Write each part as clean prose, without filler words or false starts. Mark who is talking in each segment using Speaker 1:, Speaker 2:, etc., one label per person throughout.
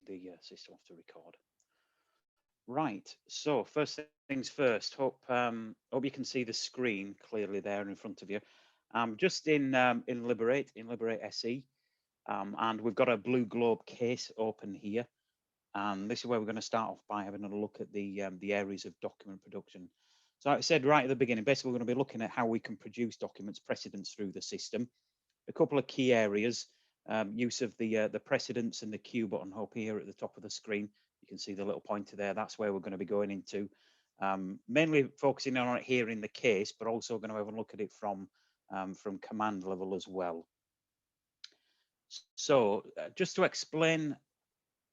Speaker 1: the system off to record. Right, so first things first, hope you can see the screen clearly there in front of you. Just in Liberate SE, and we've got a blue globe case open here. And this is where we're going to start off by having a look at the areas of document production. So like I said right at the beginning, basically we're going to be looking at how we can produce documents precedence through the system. A couple of key areas, use of the precedence and the Q button up here at the top of the screen. You can see the little pointer there. That's where we're going to be going into, mainly focusing on it here in the case, but also going to have a look at it from command level as well. So just to explain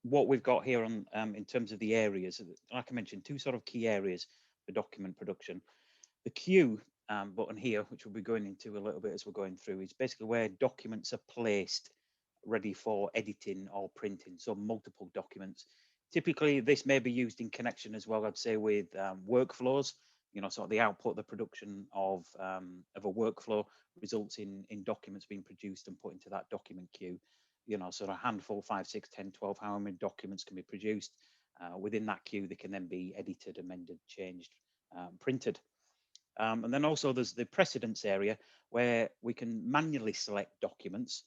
Speaker 1: what we've got here on in terms of the areas, like I mentioned, two sort of key areas for document production. The Q button here, which we'll be going into a little bit as we're going through, is basically where documents are placed ready for editing or printing, so multiple documents. Typically, this may be used in connection as well, I'd say, with workflows. You know, sort of the output, the production of a workflow results in documents being produced and put into that document queue. You know, sort of a handful, 5, 6, 10, 12, how many documents can be produced. Within that queue, they can then be edited, amended, changed, printed. And then also there's the precedence area where we can manually select documents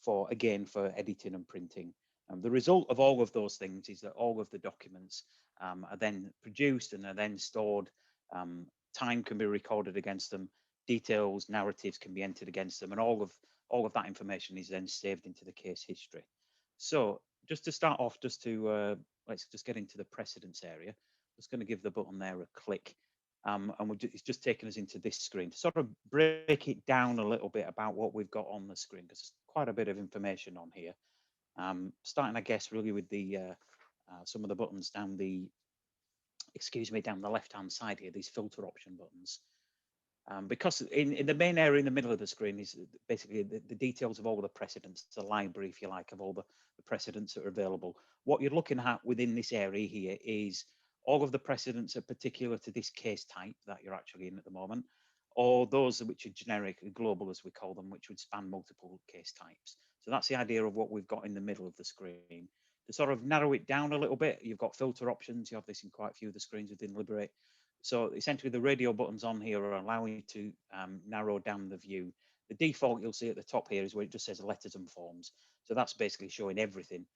Speaker 1: for, again, for editing and printing. The result of all of those things is that all of the documents are then produced and are then stored. Time can be recorded against them. Details, narratives can be entered against them, and all of that information is then saved into the case history. So just to start off, let's just get into the precedence area. Just going to give the button there a click. And it's just taken us into this screen to sort of break it down a little bit about what we've got on the screen, because there's quite a bit of information on here. Starting, I guess, really with the some of the buttons down the, down the left-hand side here, these filter option buttons. Because in the main area in the middle of the screen is basically the details of all the precedents, the library, if you like, of all the precedents that are available. What you're looking at within this area here is all of the precedents are particular to this case type that you're actually in at the moment, or those which are generic, global as we call them, which would span multiple case types. So that's the idea of what we've got in the middle of the screen. To sort of narrow it down a little bit, you've got filter options. You have this in quite a few of the screens within Liberate. So essentially the radio buttons on here are allowing you to narrow down the view. The default you'll see at the top here is where it just says letters and forms. So that's basically showing everything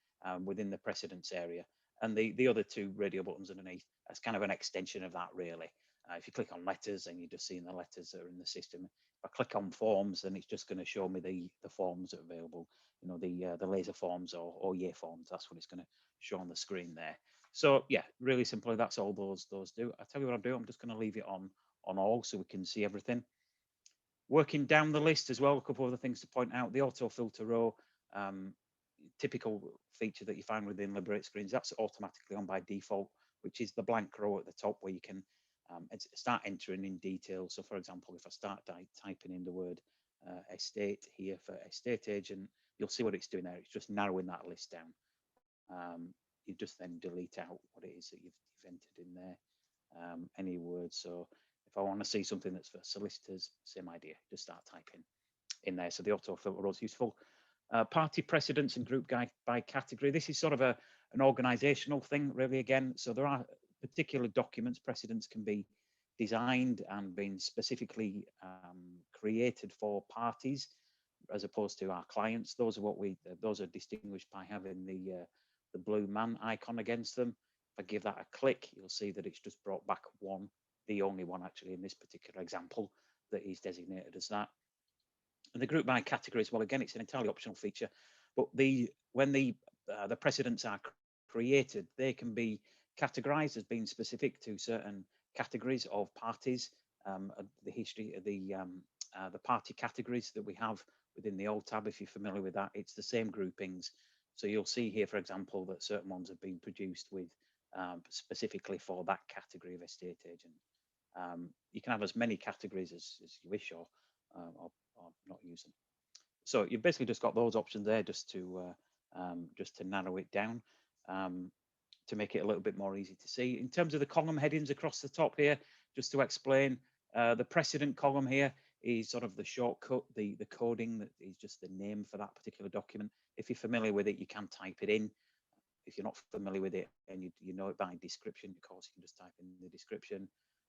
Speaker 1: within the precedence area. And the other two radio buttons underneath, that's kind of an extension of that, really. If you click on letters, then you're just seeing the letters that are in the system. If I click on forms, then it's just going to show me the forms that are available. You know, the laser forms or year forms. That's what it's going to show on the screen there. So yeah, really simply, that's all those do. I'll tell you what I'll do. I'm just going to leave it on all so we can see everything. Working down the list as well, a couple of other things to point out. The auto filter row, typical feature that you find within Liberate screens, that's automatically on by default, which is the blank row at the top where you can start entering in detail. So for example, if I start typing in the word estate here for estate agent, you'll see what it's doing there. It's just narrowing that list down. You just then delete out what it is that you've entered in there, any words. So if I want to see something that's for solicitors, same idea, just start typing in there. So the auto filter is useful. Party precedence and group guide by category. This is sort of an organizational thing, really, again. So there are particular documents, precedents can be designed and been specifically created for parties as opposed to our clients. Those are distinguished by having the blue man icon against them. If I give that a click, you'll see that it's just brought back one, the only one actually in this particular example that is designated as that. And the group by category as well, again, it's an entirely optional feature, but when the precedents are created, they can be categorized as being specific to certain categories of parties. The history of the party categories that we have within the old tab, if you're familiar with that, it's the same groupings. So you'll see here, for example, that certain ones have been produced with specifically for that category of estate agent. You can have as many categories as you wish, or not use them. So you've basically just got those options there just to narrow it down, to make it a little bit more easy to see. In terms of the column headings across the top here, just to explain, the precedent column here is sort of the shortcut, the coding that is just the name for that particular document. If you're familiar with it, you can type it in. if you're not familiar with it and you know it by description, of course, you can just type in the description.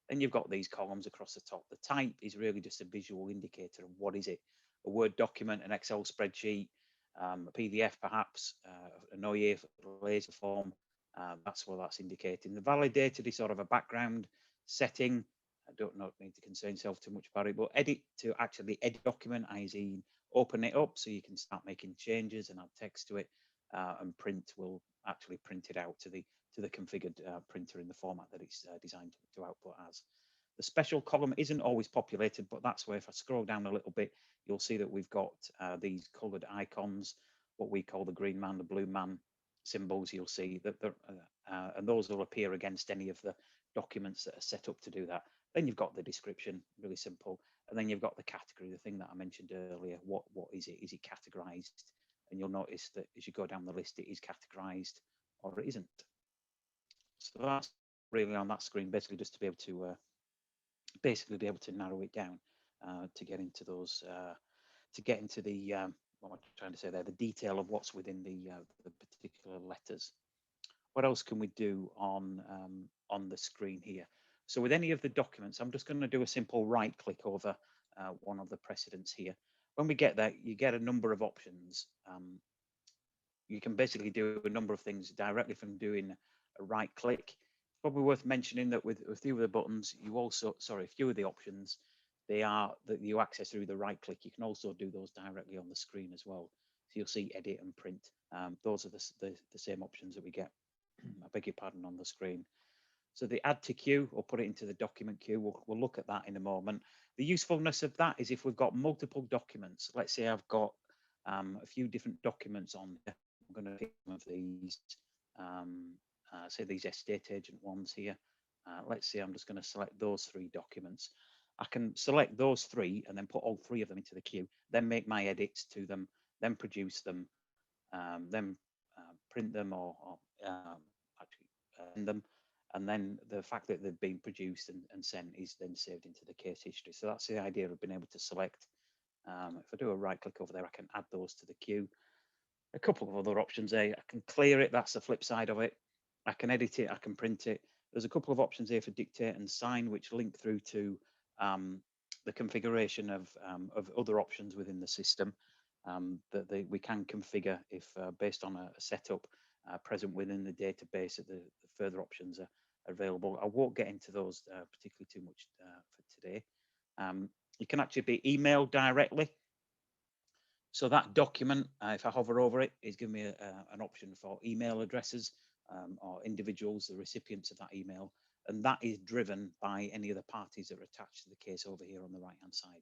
Speaker 1: Then you've got these columns across the top. The type is really just a visual indicator of what is it, a Word document, an Excel spreadsheet, a PDF perhaps, an OIF, laser form. That's what that's indicating. The validated is sort of a background setting. I don't need to concern yourself too much about it, but edit to actually edit document, i.e. open it up so you can start making changes and add text to it, and print will actually print it out to the configured printer in the format that it's designed to output as. The special column isn't always populated, but that's where if I scroll down a little bit, you'll see that we've got these colored icons, what we call the green man, the blue man symbols. You'll see that and those will appear against any of the documents that are set up to do that. Then you've got the description, really simple. And then you've got the category, the thing that I mentioned earlier. What is it? Is it categorized? And you'll notice that as you go down the list, it is categorized or it isn't. So that's really on that screen, basically just to be able to narrow it down to get into those, the what am I trying to say there? The detail of what's within the particular letters. What else can we do on the screen here? So with any of the documents, I'm just going to do a simple right click over one of the precedents here. When we get there, you get a number of options. You can basically do a number of things directly from doing a right click. Probably worth mentioning that with a few of the buttons, a few of the options, they are that you access through the right click. You can also do those directly on the screen as well. So you'll see edit and print. Those are the same options that we get, I beg your pardon, on the screen. So the add to queue or put it into the document queue, we'll look at that in a moment. The usefulness of that is if we've got multiple documents, let's say I've got a few different documents on here. I'm going to pick one of these, say these estate agent ones here. Let's say I'm just going to select those 3 documents. I can select those 3 and then put all 3 of them into the queue, then make my edits to them, then produce them, then print them or actually send them. And then the fact that they've been produced and sent is then saved into the case history. So that's the idea of being able to select. If I do a right click over there, I can add those to the queue. A couple of other options there. I can clear it. That's the flip side of it. I can edit it. I can print it. There's a couple of options here for dictate and sign, which link through to the configuration of other options within the system that we can configure if based on a setup present within the database that the further options are available. I won't get into those particularly too much for today. You can actually be emailed directly. So that document, if I hover over it, is giving me an option for email addresses or individuals, the recipients of that email. And that is driven by any of the parties that are attached to the case over here on the right-hand side.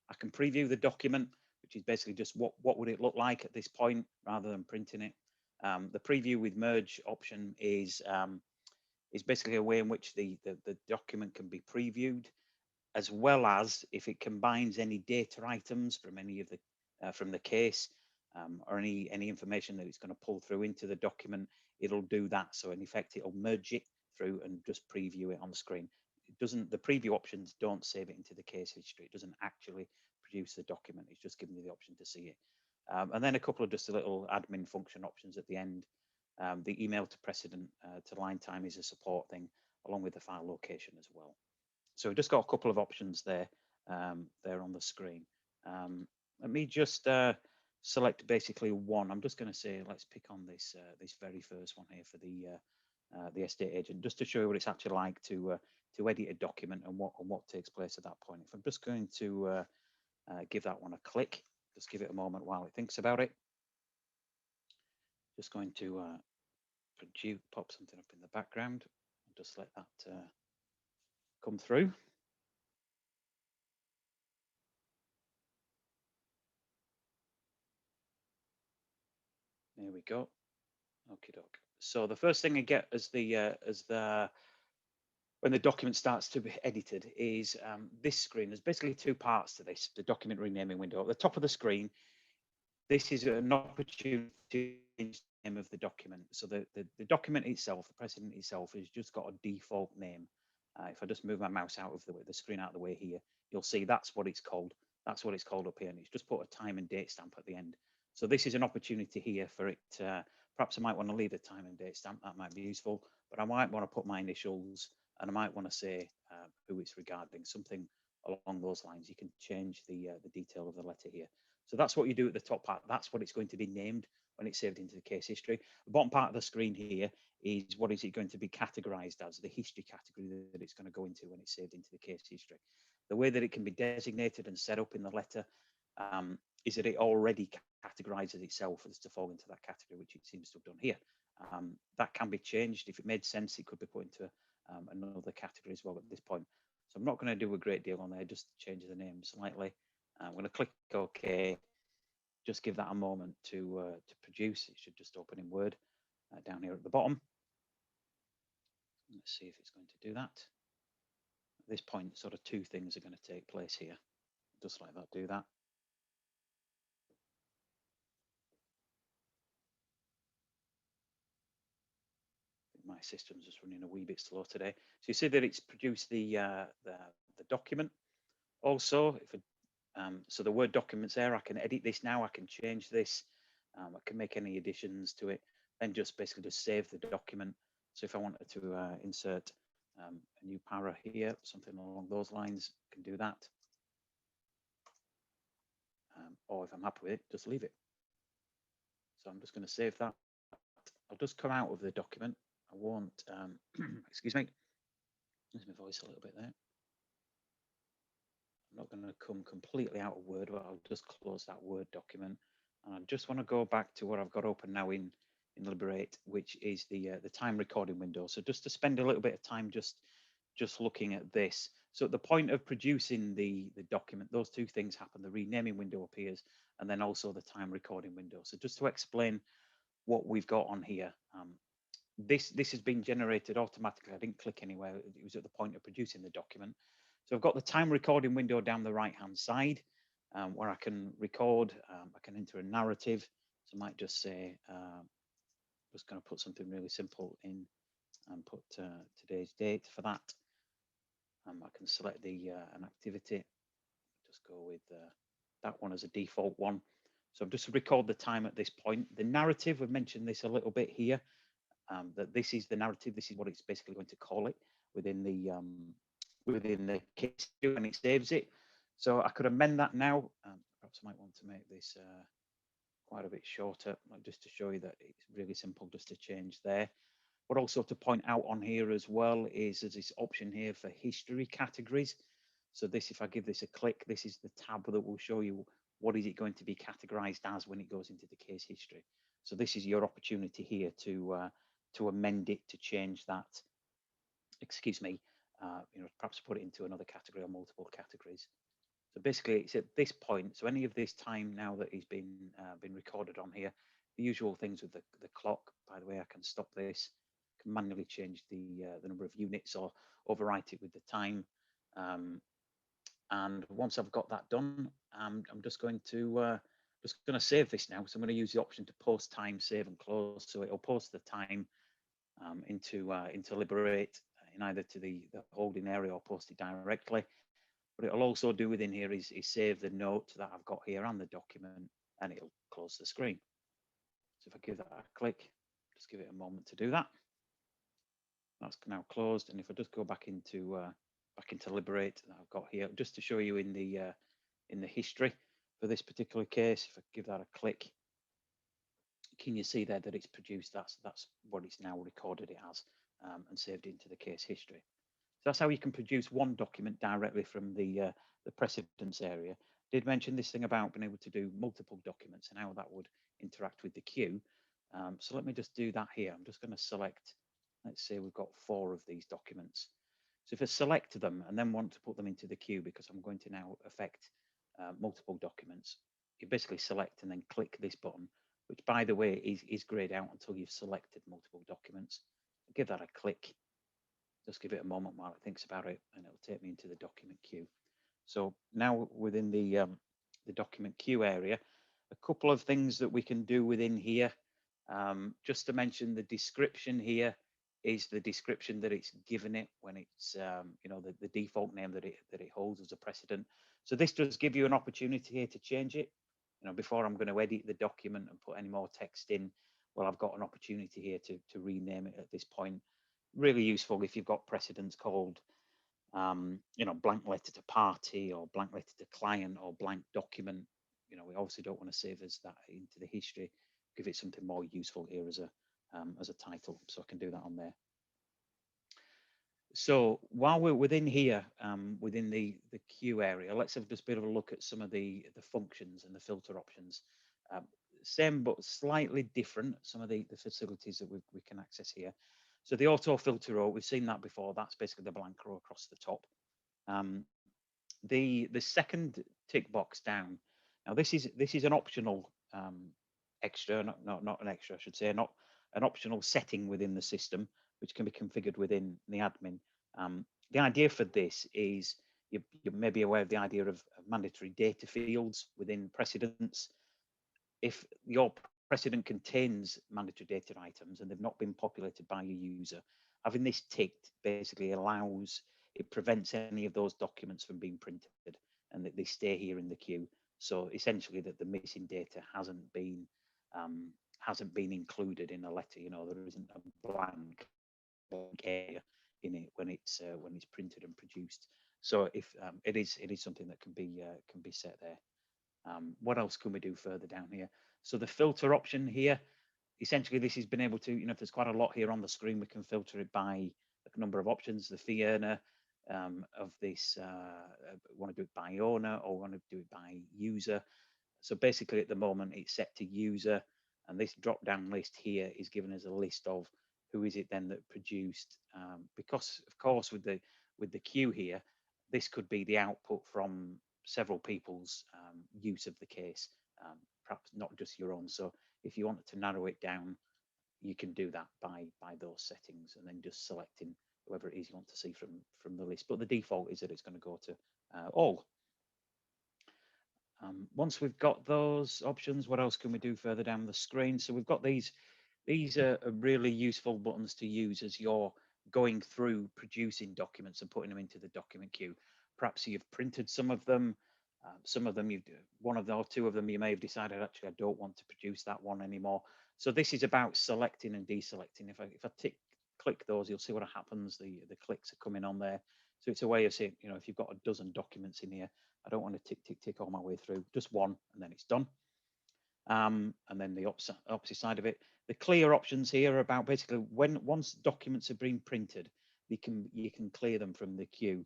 Speaker 1: I can preview the document, which is basically just what would it look like at this point rather than printing it. The preview with merge option is basically a way in which the document can be previewed, as well as if it combines any data items from any of the from the case or any information that it's going to pull through into the document, it'll do that. So in effect, it'll merge it through and just preview it on the screen. It doesn't, the preview options don't save it into the case history. It doesn't actually produce the document. It's just giving you the option to see it. And then a couple of just a little admin function options at the end. The email to Precedent to Linetime is a support thing, along with the file location as well. So we've just got a couple of options there, there on the screen. Let me just select basically one. I'm just going to say, let's pick on this this very first one here for the estate agent, just to show you what it's actually like to edit a document and what takes place at that point. If I'm just going to give that one a click, just give it a moment while it thinks about it. Just going to pop something up in the background and just let that come through. There we go. Okie doke. So the first thing I get as when the document starts to be edited is this screen. There's basically 2 parts to this, the document renaming window. At the top of the screen, this is an opportunity to change the name of the document. So the document itself, the precedent itself, has just got a default name. If I just move my mouse out of the screen out of the way here, you'll see that's what it's called. That's what it's called up here, and it's just put a time and date stamp at the end. So this is an opportunity here for Perhaps I might want to leave the time and date stamp. That might be useful, but I might want to put my initials, and I might want to say who it's regarding, something along those lines. You can change the detail of the letter here. So that's what you do at the top part. That's what it's going to be named when it's saved into the case history. The bottom part of the screen here is what is it going to be categorized as, the history category that it's going to go into when it's saved into the case history. The way that it can be designated and set up in the letter is that it already categorizes itself as to fall into that category, which it seems to have done here. That can be changed. If it made sense, it could be put into another category as well at this point. So I'm not going to do a great deal on there, just change the name slightly. I'm going to click OK. Just give that a moment to produce. It should just open in Word down here at the bottom. Let's see if it's going to do that. At this point, sort of two things are going to take place here. Just like that, do that. My system's just running a wee bit slow today. So you see that it's produced the document. Also, if so the Word document's there. I can edit this now. I can change this. I can make any additions to it. Then just basically just save the document. So if I wanted to insert a new para here, something along those lines, I can do that. Or if I'm happy with it, just leave it. So I'm just going to save that. I'll just come out of the document. I won't, excuse me, lose my voice a little bit there. I'm not going to come completely out of Word, but I'll just close that Word document. And I just want to go back to what I've got open now in Liberate, which is the time recording window. So just to spend a little bit of time just looking at this. So at the point of producing the document, those two things happen. The renaming window appears, and then also the time recording window. So just to explain what we've got on here, this has been generated automatically. I didn't click anywhere. It was at the point of producing the document. So I've got the time recording window down the right-hand side where I can record. I can enter a narrative. So I might just say, just going to put something really simple in and put today's date for that. I can select an activity. Just go with that one as a default one. So I've just record the time at this point. The narrative, we've mentioned this a little bit here. That this is the narrative. This is what it's basically going to call it within the case when it saves it. So I could amend that now. Perhaps I might want to make this quite a bit shorter, just to show you that it's really simple just to change there. But also to point out on here as well is there's this option here for history categories. So this, if I give this a click, this is the tab that will show you what is it going to be categorized as when it goes into the case history. So this is your opportunity here to amend it, to change that, excuse me, perhaps put it into another category or multiple categories. So basically it's at this point, so any of this time now that is been recorded on here, the usual things with the clock, by the way, I can stop this, can manually change the number of units or overwrite it with the time. And once I've got that done, I'm just going to save this now. So I'm going to use the option to post time, save and close. So it'll post the time into Liberate in either to the holding area or post it directly. What it'll also do within here is save the note that I've got here and the document, and it'll close the screen. So if I give that a click, just give it a moment to do that. That's now closed, and if I just go back into Liberate that I've got here, just to show you in the history for this particular case, if I give that a click, can you see there that it's produced? That's what it's now recorded it as and saved into the case history. So that's how you can produce one document directly from the precedence area. Did mention this thing about being able to do multiple documents and how that would interact with the queue. So let me just do that here. I'm just going to select, let's say we've got 4 of these documents. So if I select them and then want to put them into the queue, because I'm going to now affect multiple documents, you basically select and then click this button, which by the way is grayed out until you've selected multiple documents. Give that a click. Just give it a moment while it thinks about it, and it'll take me into the document queue. So now within the document queue area, a couple of things that we can do within here. Just to mention, the description here is the description that it's given it when it's the default name that it holds as a precedent. So this does give you an opportunity here to change it. Before I'm going to edit the document and put any more text in, well, I've got an opportunity here to rename it at this point. Really useful if you've got precedents called, blank letter to party or blank letter to client or blank document. We obviously don't want to save as that into the history. Give it something more useful here as a title. So I can do that on there. So while we're within here, within the queue area, let's have just a bit of a look at some of the functions and the filter options. Um, Same but slightly different, some of the facilities that we can access here. So the auto filter row, we've seen that before. That's basically the blank row across the top. The second tick box down. Now this is an optional extra, not an extra, I should say, not an optional setting within the system, which can be configured within the admin. The idea for this is you may be aware of the idea of mandatory data fields within precedents. If your precedent contains mandatory data items and they've not been populated by your user, having this ticked basically it prevents any of those documents from being printed and that they stay here in the queue. So essentially that the missing data hasn't been included in a letter. There isn't a blank area in it when it's printed and produced. So if it is something that can be set there. What else can we do further down here? So the filter option here, essentially this has been able to, if there's quite a lot here on the screen, we can filter it by a number of options. The fee earner of this, want to do it by owner or want to do it by user. So basically at the moment it's set to user, and this drop down list here is giving us a list of who is it then that produced, because of course with the queue here, this could be the output from several people's use of the case, perhaps not just your own. So if you wanted to narrow it down, you can do that by those settings and then just selecting whoever it is you want to see from the list. But the default is that it's going to go to all. Once we've got those options, what else can we do further down the screen? So we've got these are really useful buttons to use as you're going through producing documents and putting them into the document queue. Perhaps you've printed some of them, one of the or two of them you may have decided, actually I don't want to produce that one anymore. So this is about selecting and deselecting. If I click those, you'll see what happens. The clicks are coming on there. So it's a way of saying, if you've got a dozen documents in here, I don't want to tick all my way through, just one and then it's done. And then the opposite side of it, the clear options here are about basically once documents have been printed, you can clear them from the queue.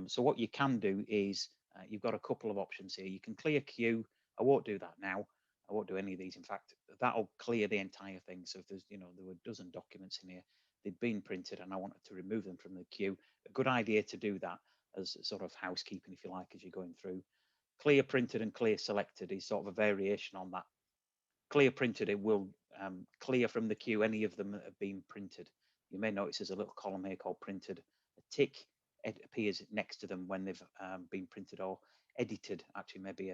Speaker 1: So what you can do is you've got a couple of options here. You can clear queue. I won't do that now. I won't do any of these. In fact, that'll clear the entire thing. So if there's, there were a dozen documents in here, they'd been printed and I wanted to remove them from the queue, a good idea to do that as sort of housekeeping, if you like, as you're going through. Clear printed and clear selected is sort of a variation on that. Clear printed, it will clear from the queue any of them that have been printed. You may notice there's a little column here called printed. A tick appears next to them when they've been printed or edited. Actually, maybe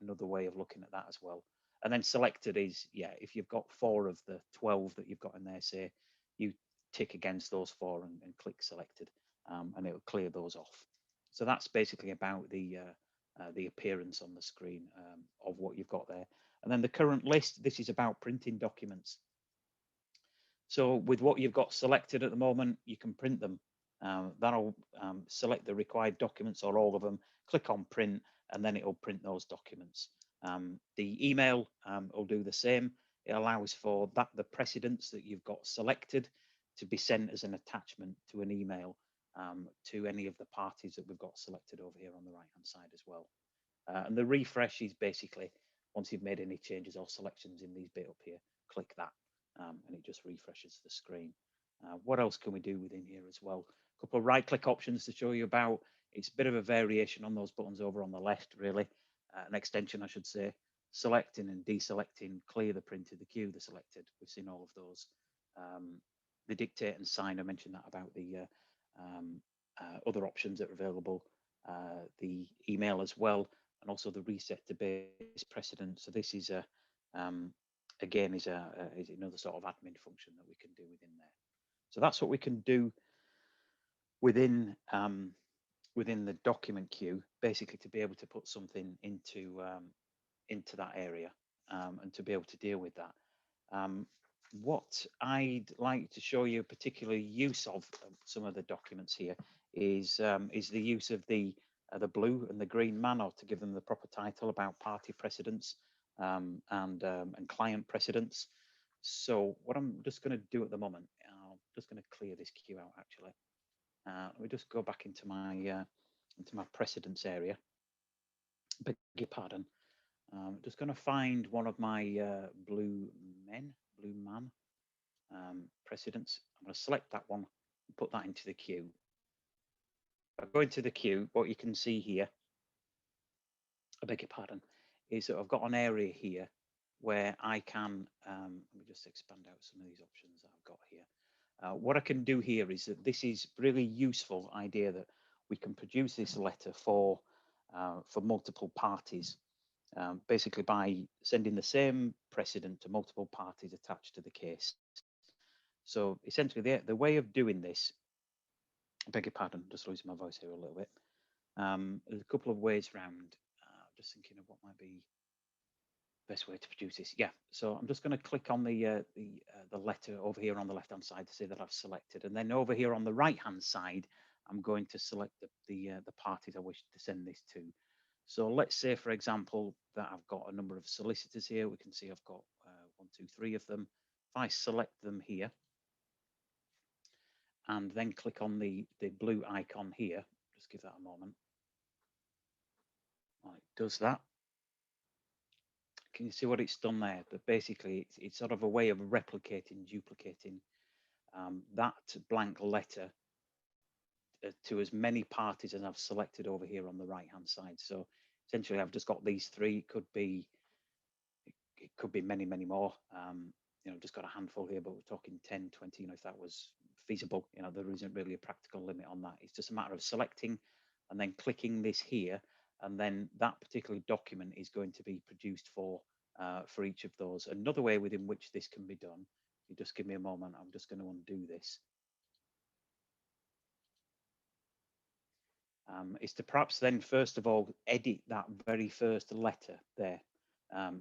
Speaker 1: another way of looking at that as well. And then selected is, if you've got 4 of the 12 that you've got in there, say you tick against those 4 and click selected, and it will clear those off. So that's basically about the appearance on the screen of what you've got there. And then the current list, this is about printing documents. So with what you've got selected at the moment, you can print them. That'll select the required documents or all of them, click on print, and then it'll print those documents. The email will do the same. It allows for the precedents that you've got selected to be sent as an attachment to an email to any of the parties that we've got selected over here on the right hand side as well. And the refresh is basically once you've made any changes or selections in these bit up here, click that and it just refreshes the screen. What else can we do within here as well? A couple of right click options to show you about. It's a bit of a variation on those buttons over on the left, really. An extension, I should say. Selecting and deselecting, clear the printed, the queue, the selected. We've seen all of those. The dictate and sign, I mentioned that about the other options that are available. The email as well, and also the reset to base precedent. So this is again is another sort of admin function that we can do within there. So that's what we can do within within the document queue, basically to be able to put something into that area and to be able to deal with that. what I'd like to show you a particular use of some of the documents here is the use of the blue and the green man, or to give them the proper title, about party precedence and client precedence. So what I'm just going to do at the moment, I'm just going to clear this queue out actually. Let me just go back into my precedence area. Beg your pardon. Just going to find one of my blue man precedents. I'm going to select that one and put that into the queue. If I go into the queue, what you can see here, I beg your pardon, is that I've got an area here where I can, let me just expand out some of these options that I've got here. What I can do here is that this is really useful idea that we can produce this letter for multiple parties, basically by sending the same precedent to multiple parties attached to the case. So essentially the way of doing this, I beg your pardon, just losing my voice here a little bit. There's a couple of ways around. Just thinking of what might be best way to produce this. Yeah, so I'm just going to click on the letter over here on the left hand side to say that I've selected, and then over here on the right hand side I'm going to select the parties I wish to send this to. So let's say, for example, that I've got a number of solicitors here. We can see I've got 1, 2, 3 of them. If I select them here and then click on the blue icon here, just give that a moment. Well, it does that. Can you see what it's done there? But basically, it's sort of a way of replicating, duplicating that blank letter to as many parties as I've selected over here on the right-hand side. So essentially, I've just got these three. It could be many, many more. I've just got a handful here, but we're talking 10, 20, if that was feasible. There isn't really a practical limit on that. It's just a matter of selecting and then clicking this here, and then that particular document is going to be produced for each of those. Another way within which this can be done, you just give me a moment, I'm just going to undo this, is to perhaps then first of all edit that very first letter there.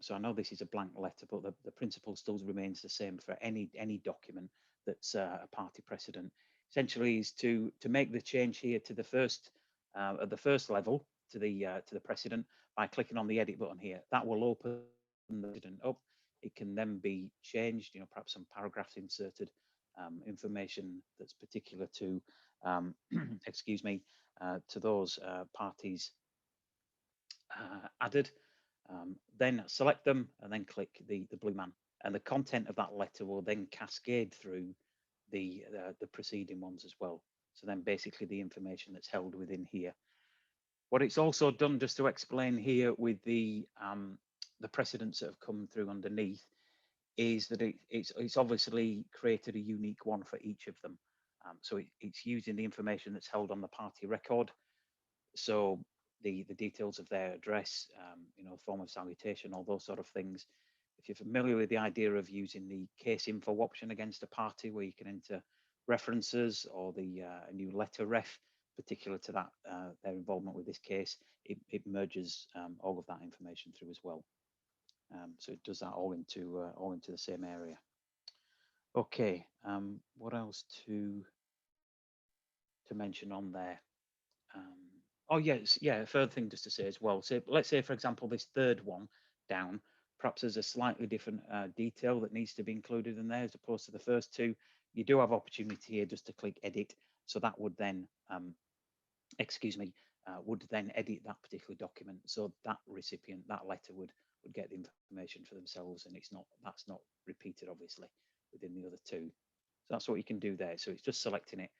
Speaker 1: So I know this is a blank letter, but the principle still remains the same for any document that's a party precedent. Essentially, is to make the change here to the first at the first level to the precedent by clicking on the edit button here. That will open the precedent up. It can then be changed. Perhaps some paragraphs inserted, information that's particular to excuse me, to those parties added. Then select them and then click the blue man, and the content of that letter will then cascade through the preceding ones as well. So then basically the information that's held within here. What it's also done, just to explain here with the precedents that have come through underneath, is that it's obviously created a unique one for each of them. So it's using the information that's held on the party record. So the details of their address, form of salutation, all those sort of things. If you're familiar with the idea of using the case info option against a party, where you can enter references or the new letter ref particular to that their involvement with this case, it merges all of that information through as well. So it does that all into the same area. Okay, what else to mention on there? Oh yes, yeah. A further thing just to say as well. So let's say, for example, this third one down, perhaps there's a slightly different detail that needs to be included in there as opposed to the first two. You do have opportunity here just to click edit. So that would then, would then edit that particular document. So that recipient, that letter would get the information for themselves, and that's not repeated obviously within the other two. So that's what you can do there. So it's just selecting it.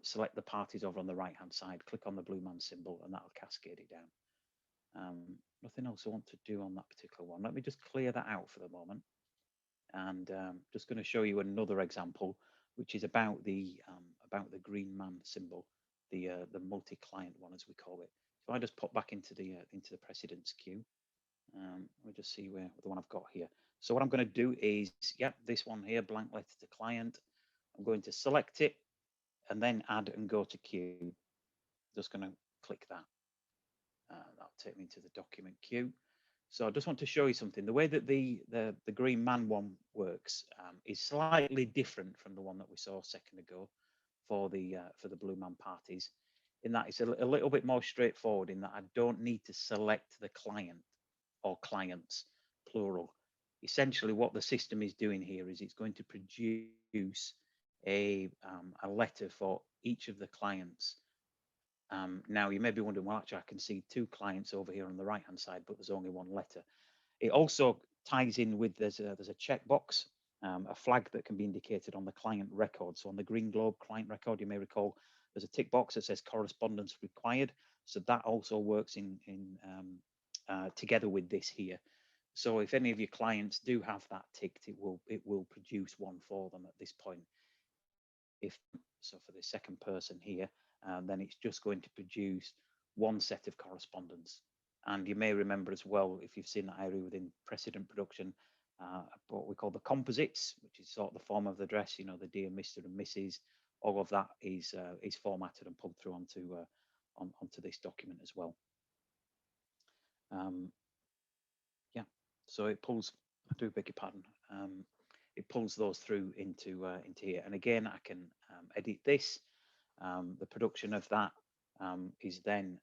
Speaker 1: Select the parties over on the right hand side, click on the blue man symbol, and that'll cascade it down. Nothing else I want to do on that particular one. Let me just clear that out for the moment, and just going to show you another example, which is about the green man symbol, the multi-client one as we call it. So I just pop back into the precedence queue. We'll just see where the one I've got here. So what I'm going to do is, this one here, blank letter to client. I'm going to select it and then add and go to queue. Just going to click that. That'll take me to the document queue. So I just want to show you something. The way that the green man one works is slightly different from the one that we saw a second ago for the blue man parties. In that it's a little bit more straightforward. In that I don't need to select the client or clients, plural. Essentially, what the system is doing here is it's going to produce a letter for each of the clients. Now you may be wondering, well, actually, I can see two clients over here on the right hand side, but there's only one letter. It also ties in with there's a checkbox, a flag that can be indicated on the client record. So on the green globe client record, you may recall there's a tick box that says correspondence required. So that also works in together with this here. So if any of your clients do have that ticked, it will produce one for them at this point. If so, for the second person here, then it's just going to produce one set of correspondence. And you may remember as well, if you've seen that area within precedent production, what we call the composites, which is sort of the form of the address, you know, the dear Mr. and Mrs. All of that is formatted and pulled through onto this document as well. Yeah, so it pulls. I do beg your pardon. It pulls those through into here, and again, I can edit this. The production of that is then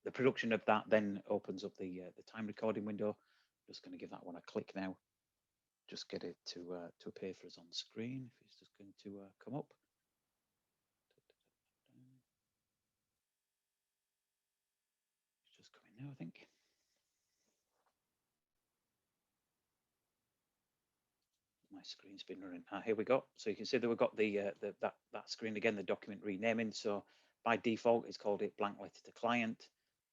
Speaker 1: the production of that then opens up the time recording window. I'm just going to give that one a click now. Just get it to appear for us on screen. If it's just going to come up. It's just coming now, I think. My screen's been running. Here we go. So you can see that we've got that screen again, the document renaming. So by default, it's called it blank letter to client.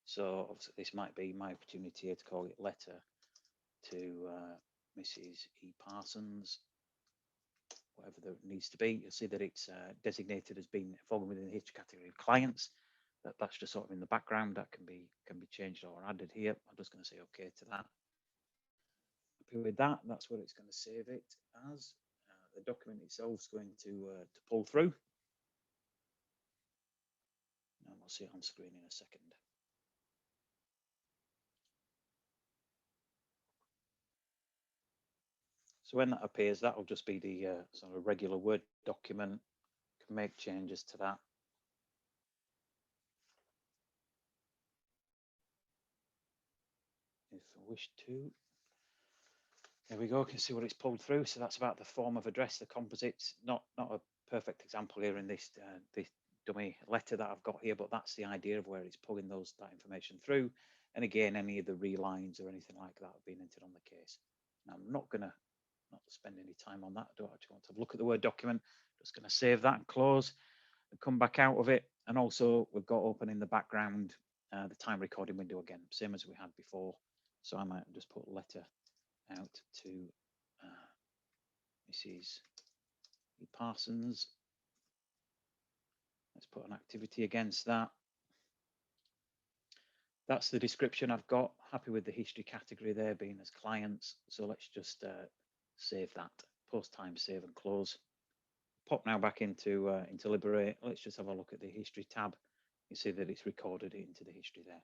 Speaker 1: So obviously this might be my opportunity here to call it letter to Mrs. E. Parsons, whatever that needs to be. You'll see that it's designated as being falling within the history category of clients. That's just sort of in the background. That can be changed or added here. I'm just going to say OK to that. Happy with that. That's what it's going to save it as. The document itself is going to pull through. And we'll see it on screen in a second. So when that appears, that will just be the sort of regular Word document. You can make changes to that. If I wish to. There we go. You can see what it's pulled through. So that's about the form of address, the composites. Not a perfect example here in this dummy letter that I've got here, but that's the idea of where it's pulling that information through. And again, any of the relines or anything like that have been entered on the case. Now, I'm not going to spend any time on that. I don't actually want to look at the Word document. Just going to save that and close and come back out of it. And also we've got open in the background the time recording window again, same as we had before. So I might just put letter out to Mrs. E. Parsons. Let's put an activity against that. That's the description I've got. Happy with the history category there being as clients. So let's just save that. Post time, save and close. Pop now back into Liberate. Let's just have a look at the history tab. You see that it's recorded it into the history there.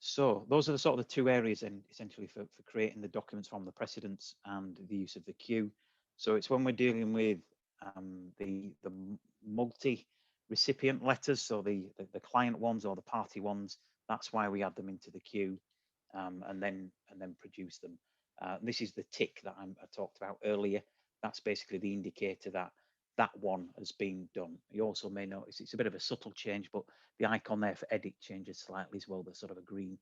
Speaker 1: So those are the sort of the two areas and essentially for creating the documents from the precedents and the use of the queue. So it's when we're dealing with the multi-recipient letters, so the client ones or the party ones. That's why we add them into the queue and then produce them. This is the tick that I talked about earlier. That's basically the indicator that one has been done. You also may notice it's a bit of a subtle change, but the icon there for edit changes slightly as well. There's sort of a green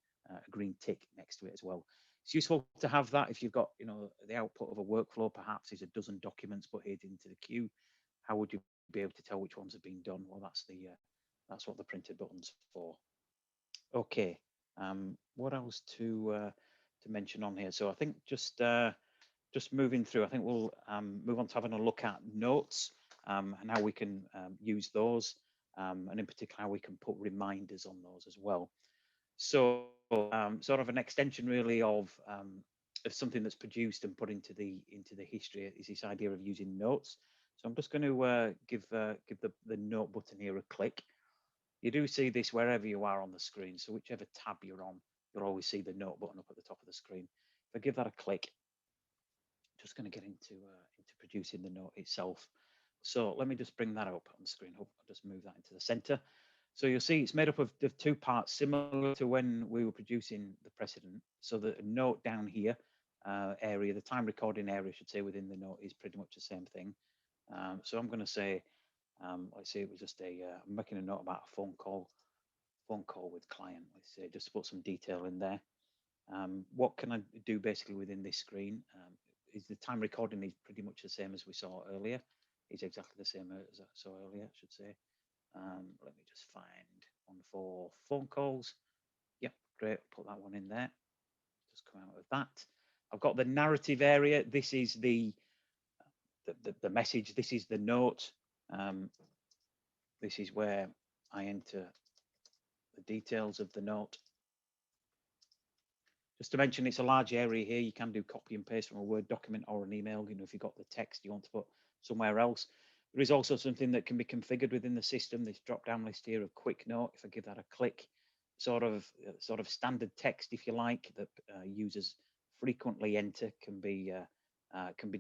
Speaker 1: tick next to it as well. It's useful to have that if you've got, you know, the output of a workflow perhaps is a dozen documents put here into the queue. How would you be able to tell which ones have been done? Well, that's what the printed button's for. Okay, what else to mention on here? So I think just moving through, I think we'll move on to having a look at notes and how we can use those, and in particular how we can put reminders on those as well. So sort of an extension really of something that's produced and put into the history is this idea of using notes. So I'm just going to give the note button here a click. You do see this wherever you are on the screen. So whichever tab you're on, you'll always see the note button up at the top of the screen. If I give that a click, just going to get into producing the note itself. So let me just bring that up on the screen. Hope I'll just move that into the center. So you'll see it's made up of two parts, similar to when we were producing the precedent. So the note down here area, the time recording area, I should say, within the note is pretty much the same thing. So I'm going to say, let's say it was just I'm making a note about a phone call with client. Let's say just to put some detail in there. What can I do basically within this screen? Is the time recording is pretty much the same as we saw earlier. It's exactly the same as I saw earlier, I should say. Let me just find one for phone calls. Yep, great. Put that one in there. Just come out of that. I've got the narrative area. This is the message. This is the note. This is where I enter the details of the note. Just to mention, it's a large area here. You can do copy and paste from a Word document or an email. You know, if you've got the text you want to put somewhere else. There is also something that can be configured within the system. This drop-down list here of quick note. If I give that a click, sort of standard text, if you like, that users frequently enter can be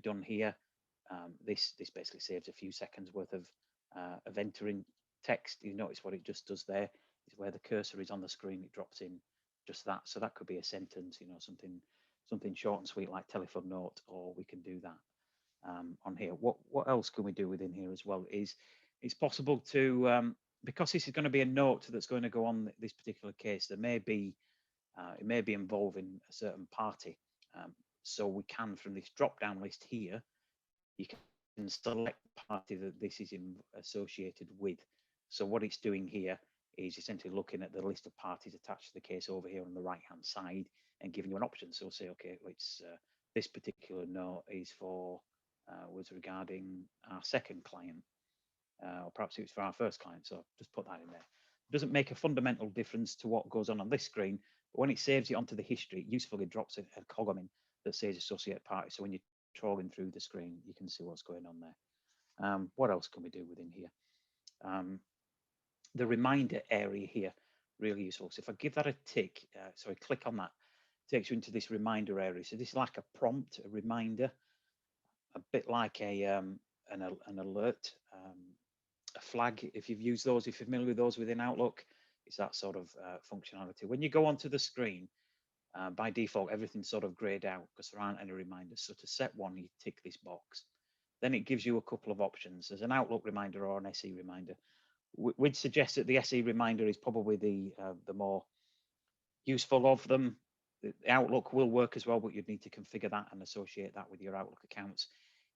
Speaker 1: done here. This basically saves a few seconds worth of entering text. You notice what it just does there is where the cursor is on the screen, it drops in just that. So that could be a sentence, you know, something short and sweet like telephone note, or we can do that on here. What else can we do within here as well is it's possible to because this is going to be a note that's going to go on this particular case, there may be it may be involving a certain party. So we can, from this drop down list here, you can select the party that this is associated with. So what it's doing here is essentially looking at the list of parties attached to the case over here on the right hand side and giving you an option. So say, okay, it's this particular note is for was regarding our second client, or perhaps it was for our first client. So just put that in there. It doesn't make a fundamental difference to what goes on this screen, but when it saves it onto the history, it usefully drops a column in that says associate party. So when you're trolling through the screen, you can see what's going on there. What else can we do within here? The reminder area here, really useful. So if I give that a tick, sorry, click on that, it takes you into this reminder area. So this is like a prompt, a reminder, a bit like an alert, a flag. If you've used those, if you're familiar with those within Outlook, it's that sort of functionality. When you go onto the screen, by default, everything's sort of grayed out because there aren't any reminders. So to set one, you tick this box. Then it gives you a couple of options. There's an Outlook reminder or an SE reminder. We'd suggest that the SE reminder is probably the more useful of them. The Outlook will work as well, but you'd need to configure that and associate that with your Outlook accounts.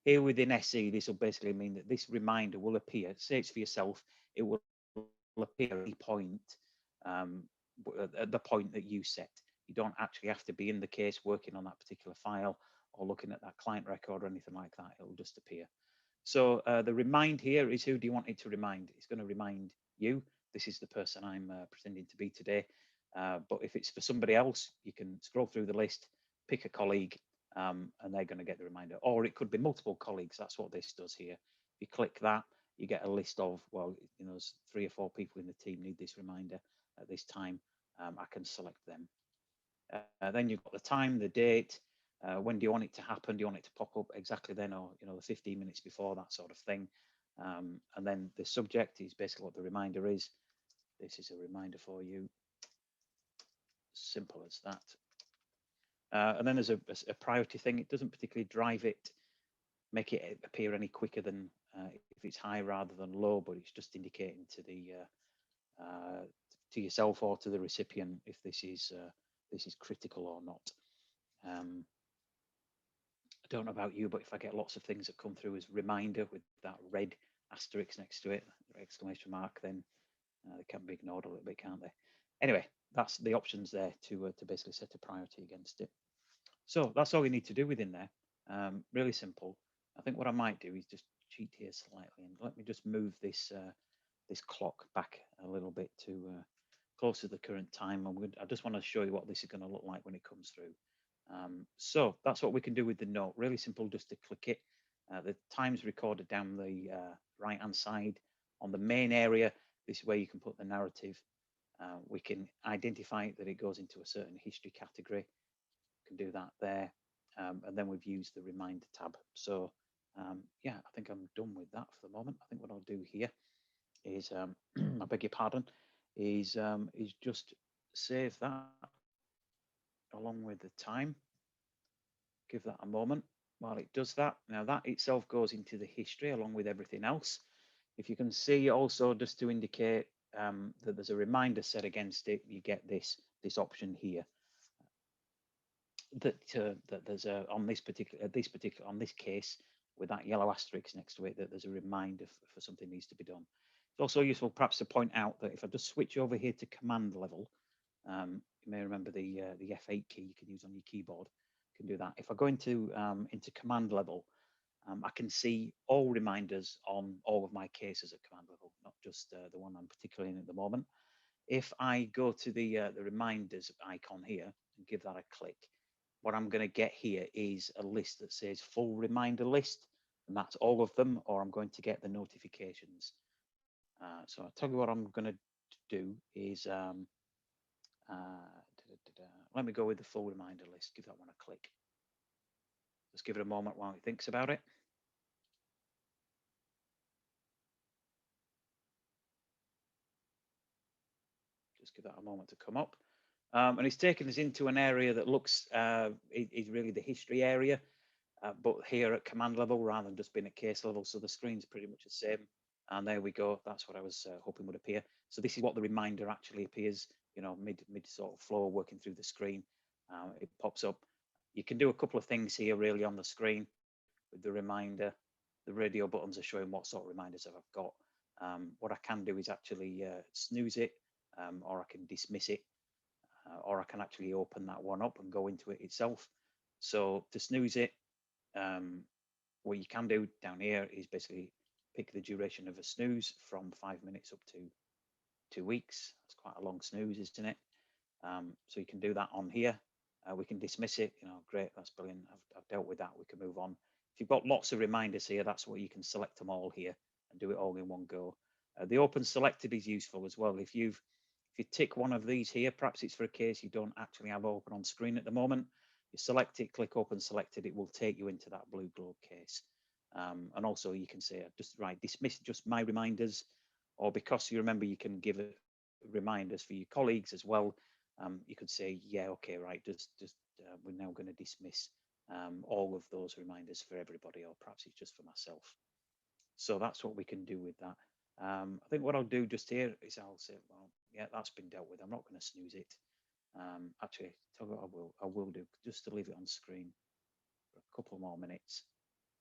Speaker 1: Here within SE, this will basically mean that this reminder will appear. Say it's for yourself, it will appear at any point, at the point that you set. You don't actually have to be in the case working on that particular file or looking at that client record or anything like that. It'll just appear. So the remind here is, who do you want it to remind? It's going to remind you. This is the person I'm pretending to be today. But if it's for somebody else, you can scroll through the list, pick a colleague, and they're going to get the reminder. Or it could be multiple colleagues. That's what this does here. If you click that, you get a list of, well, you know, there's 3 or 4 people in the team need this reminder at this time. I can select them. Then you've got the time, the date, when do you want it to happen? Do you want it to pop up exactly then, or, you know, the 15 minutes before, that sort of thing. And then the subject is basically what the reminder is. This is a reminder for you. Simple as that. And then there's a priority thing. It doesn't particularly drive it, make it appear any quicker than if it's high rather than low, but it's just indicating to the to yourself or to the recipient if this is critical or not. I don't know about you, but if I get lots of things that come through as reminder with that red asterisk next to it, exclamation mark, then they can be ignored a little bit, can't they? Anyway, that's the options there to basically set a priority against it. So that's all you need to do within there. Really simple. I think what I might do is just cheat here slightly, and let me just move this this clock back a little bit to close to the current time. I just want to show you what this is going to look like when it comes through. So that's what we can do with the note. Really simple, just to click it. The time's recorded down the right hand side on the main area. This is where you can put the narrative. We can identify that it goes into a certain history category. We can do that there. And then we've used the reminder tab. So yeah, I think I'm done with that for the moment. I think what I'll do here is, I beg your pardon, is just save that along with the time. Give that a moment while it does that. Now that itself goes into the history along with everything else. If you can see also, just to indicate that there's a reminder set against it, you get this option here. That there's a on this particular on this case with that yellow asterisk next to it, that there's a reminder for something needs to be done. It's also useful perhaps to point out that if I just switch over here to command level, you may remember the F8 key you can use on your keyboard. You can do that. If I go into command level, I can see all reminders on all of my cases at command level, not just the one I'm particularly in at the moment. If I go to the reminders icon here and give that a click, what I'm going to get here is a list that says full reminder list, and that's all of them, or I'm going to get the notifications. So I'll tell you what I'm going to do is, let me go with the full reminder list, give that one a click. Just give it a moment while he thinks about it. Just give that a moment to come up. And it's taken us into an area that looks, is really the history area, but here at command level rather than just being at case level. So the screen's pretty much the same. And there we go. That's what I was hoping would appear. So this is what the reminder actually appears, you know, mid sort of flow working through the screen. It pops up. You can do a couple of things here really on the screen with the reminder. The radio buttons are showing what sort of reminders I've got. What I can do is actually snooze it, or I can dismiss it, or I can actually open that one up and go into it itself. So to snooze it, what you can do down here is basically pick the duration of a snooze from 5 minutes up to 2 weeks. That's quite a long snooze, isn't it? So you can do that on here. We can dismiss it. You know, great, that's brilliant. I've dealt with that. We can move on. If you've got lots of reminders here, that's where you can select them all here and do it all in one go. The open selected is useful as well. If you tick one of these here, perhaps it's for a case you don't actually have open on screen at the moment, you select it, click open selected, it will take you into that blue globe case. And also you can say, just dismiss just my reminders, or because you remember you can give it reminders for your colleagues as well. You could say, yeah, okay, right, just we're now going to dismiss all of those reminders for everybody, or perhaps it's just for myself. So that's what we can do with that. I think what I'll do just here is I'll say, well, yeah, that's been dealt with. I'm not going to snooze it. Actually, tell you what I will do, just to leave it on screen for a couple more minutes,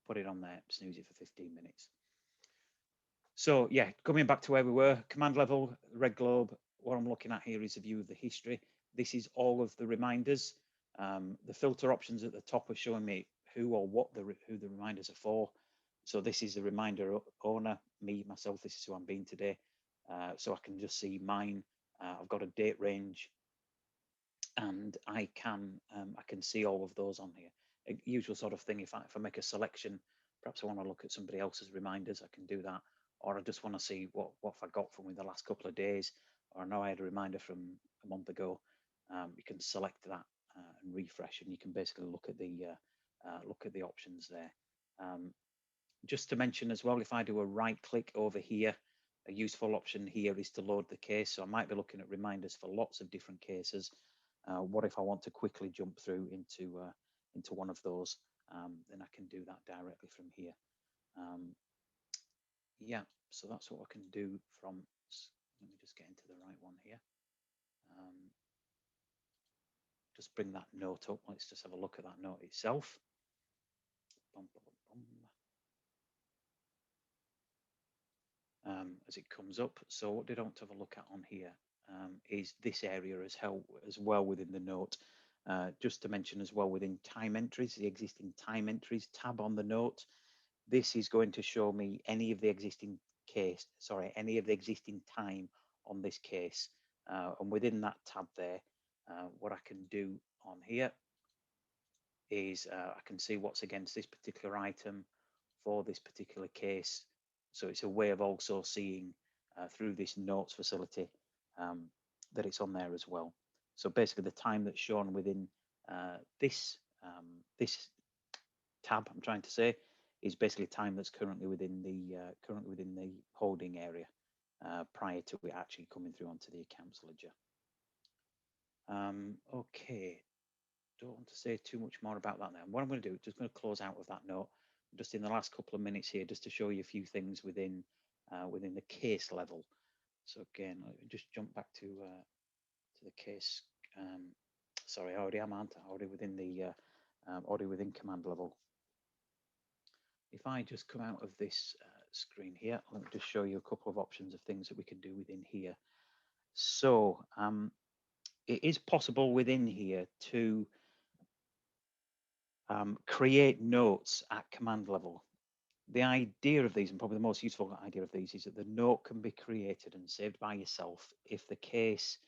Speaker 1: put it on there, snooze it for 15 minutes. So yeah, coming back to where we were, command level, red globe, what I'm looking at here is a view of the history. This is all of the reminders. The filter options at the top are showing me who or what who the reminders are for. So this is the reminder owner, me, myself, this is who I'm being today. So I can just see mine. I've got a date range, and I can see all of those on here. A usual sort of thing, if I make a selection, perhaps I want to look at somebody else's reminders, I can do that. Or I just want to see what I got from the last couple of days, or I know I had a reminder from a month ago. You can select that and refresh, and you can basically look at the options there. Just to mention as well, if I do a right click over here, a useful option here is to load the case. So I might be looking at reminders for lots of different cases. What if I want to quickly jump through into one of those? Then I can do that directly from here. Yeah, so that's what I can do from. Let me just get into the right one here. Just bring that note up. Let's just have a look at that note itself. As it comes up. So what did I want to have a look at on here is this area as well within the note. Just to mention as well, within time entries, the existing time entries tab on the note, this is going to show me any of the existing time on this case. And within that tab there, what I can do on here is I can see what's against this particular item for this particular case. So it's a way of also seeing through this notes facility on there as well. So basically, the time that's shown within this this tab, I'm trying to say, is basically time that's currently within the holding area prior to it actually coming through onto the accounts ledger. Okay, don't want to say too much more about that now. What I'm going to do is just going to close out of that note just in the last couple of minutes here, just to show you a few things within the case level. So again, let me just jump back to the case. Sorry, I already am, aren't I? Already within the already within command level. If I just come out of this screen here, let me just show you a couple of options of things that we can do within here. So it is possible within here to create notes at command level. The idea of these, and probably the most useful idea of these, is that the note can be created and saved by yourself if the case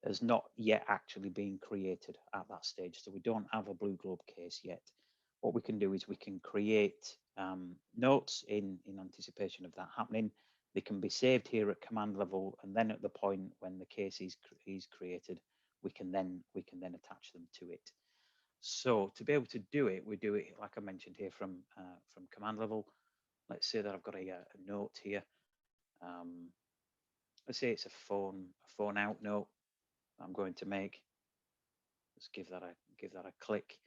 Speaker 1: has not yet actually been created at that stage. So we don't have a Blue Globe case yet. What we can do is we can create notes in anticipation of that happening. They can be saved here at command level, and then at the point when the case is created, we can then attach them to it. So to be able to do it, we do it like I mentioned here from command level. Let's say that I've got a note here. Let's say it's a phone out note I'm going to make. Let's give that a click.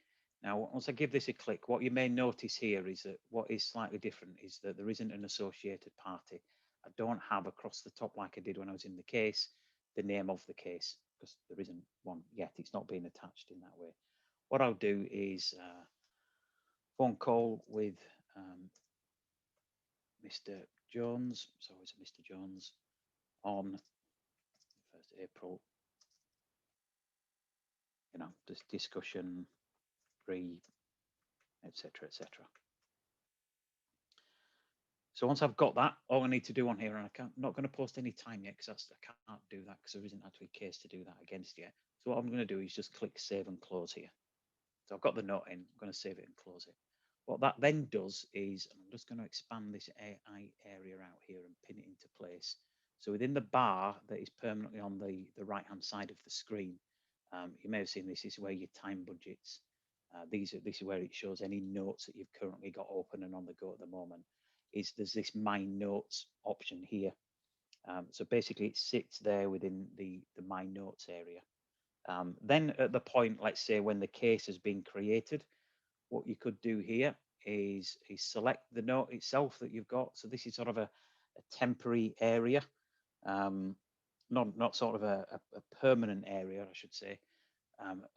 Speaker 1: Now, once I give this a click, what you may notice here is that what is slightly different is that there isn't an associated party. I don't have across the top, like I did when I was in the case, the name of the case, because there isn't one yet. It's not being attached in that way. What I'll do is phone call with Mr. Jones. So it's Mr. Jones on 1st April. You know, this discussion, etc., etc. So once I've got that, all I need to do on here, and I'm not going to post any time yet because I can't do that because there isn't actually a case to do that against yet. So what I'm going to do is just click save and close here. So I've got the note in, I'm going to save it and close it. What that then does is, I'm just going to expand this AI area out here and pin it into place. So within the bar that is permanently on the right-hand side of the screen, you may have seen this is where your time budgets. This is where it shows any notes that you've currently got open and on the go at the moment. There's this My Notes option here. So basically it sits there within the My Notes area. Then at the point, let's say when the case has been created, what you could do here is select the note itself that you've got. So this is sort of a temporary area, not sort of a permanent area, I should say.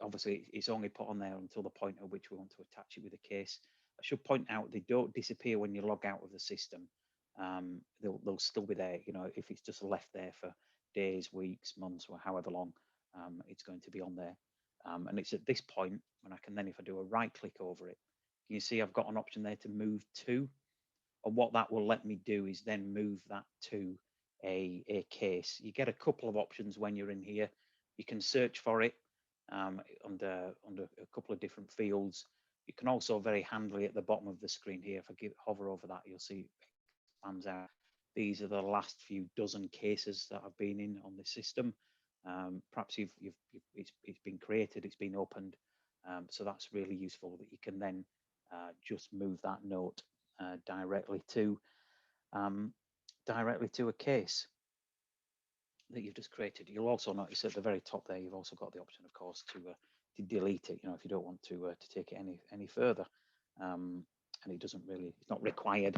Speaker 1: Obviously, it's only put on there until the point at which we want to attach it with a case. I should point out they don't disappear when you log out of the system. They'll still be there. You know, if it's just left there for days, weeks, months, or however long, it's going to be on there. And it's at this point when I can then, if I do a right click over it, you see I've got an option there to move to. And what that will let me do is then move that to a case. You get a couple of options when you're in here. You can search for it under a couple of different fields. You can also very handily at the bottom of the screen here, if I hover over that, you'll see it expands out. These are the last few dozen cases that I've been in on the system. Perhaps it's been created, it's been opened, so that's really useful that you can then just move that note directly to a case that you've just created. You'll also notice at the very top there, you've also got the option, of course, to delete it. You know, if you don't want to take it any further, and it doesn't really, it's not required.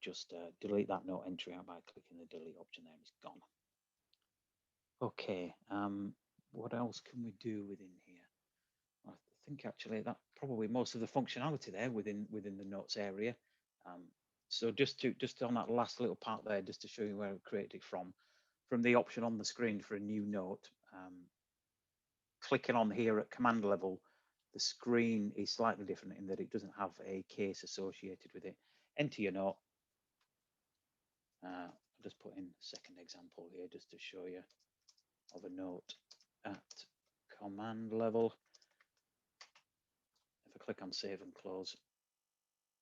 Speaker 1: Just delete that note entry out by clicking the delete option there, and it's gone. Okay, what else can we do within here? I think actually that probably most of the functionality there within the notes area. So just on that last little part there, just to show you where I created it from the option on the screen for a new note, clicking on here at command level, the screen is slightly different in that it doesn't have a case associated with it. Enter your note. I'll just put in a second example here just to show you of a note at command level. If I click on save and close,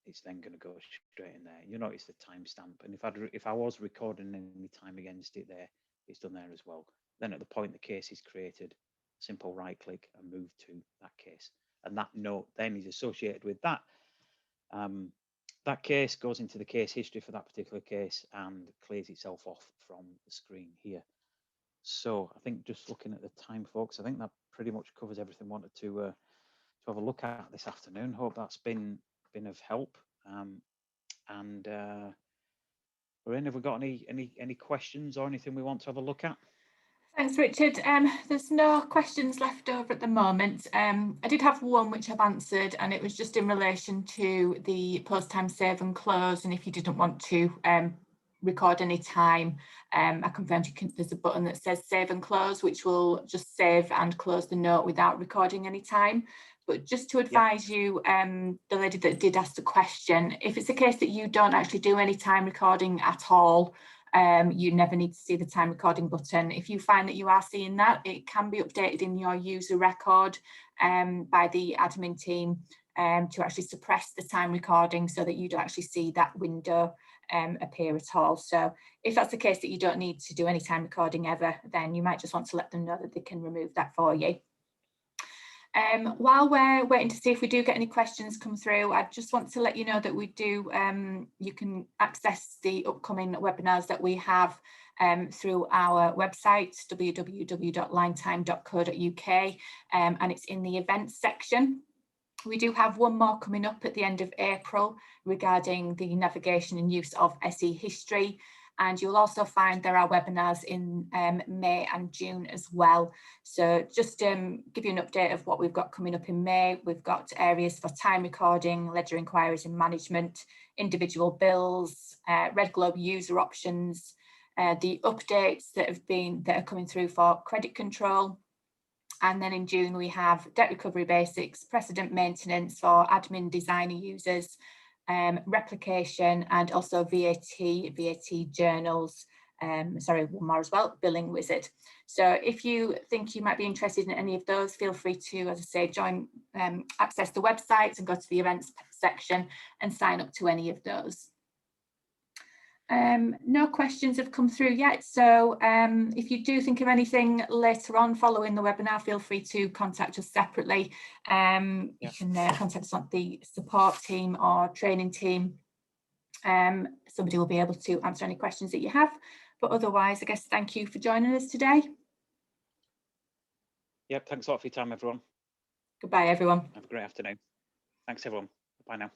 Speaker 1: it's then going to go straight in there. You notice the timestamp, and if I was recording any time against it there, it's done there as well. Then at the point the case is created, simple right click and move to that case. And that note then is associated with that. That case goes into the case history for that particular case and clears itself off from the screen here. So I think just looking at the time, folks, I think that pretty much covers everything I wanted to have a look at this afternoon. Hope that's been of help. Lorraine, have we got any questions or anything we want to have a look at?
Speaker 2: Thanks, Richard. There's no questions left over at the moment. I did have one which I've answered, and it was just in relation to the post time save and close, and if you didn't want to record any time, I confirmed there's a button that says save and close, which will just save and close the note without recording any time. But just to advise you, the lady that did ask the question, if it's a case that you don't actually do any time recording at all, you never need to see the time recording button. If you find that you are seeing that, it can be updated in your user record by the admin team to actually suppress the time recording so that you don't actually see that window appear at all. So if that's the case that you don't need to do any time recording ever, then you might just want to let them know that they can remove that for you. While we're waiting to see if we do get any questions come through, I just want to let you know that we do, you can access the upcoming webinars that we have through our website, www.linetime.co.uk, and it's in the events section. We do have one more coming up at the end of April regarding the navigation and use of SE history. And you'll also find there are webinars in May and June as well. So just give you an update of what we've got coming up in May. We've got areas for time recording, ledger inquiries and management, individual bills, Red Globe user options, the updates that are coming through for credit control. And then in June, we have debt recovery basics, precedent maintenance for admin designer users, replication, and also VAT journals, sorry, one more as well, billing wizard. So if you think you might be interested in any of those, feel free to, as I say, access the website and go to the events section and sign up to any of those. No questions have come through yet, so if you do think of anything later on following the webinar, feel free to contact us separately. You can contact us on the support team or training team. Somebody will be able to answer any questions that you have, but otherwise, I guess, thank you for joining us today.
Speaker 1: Yep, thanks a lot for your time, everyone.
Speaker 2: Goodbye, everyone.
Speaker 1: Have a great afternoon. Thanks, everyone. Bye now.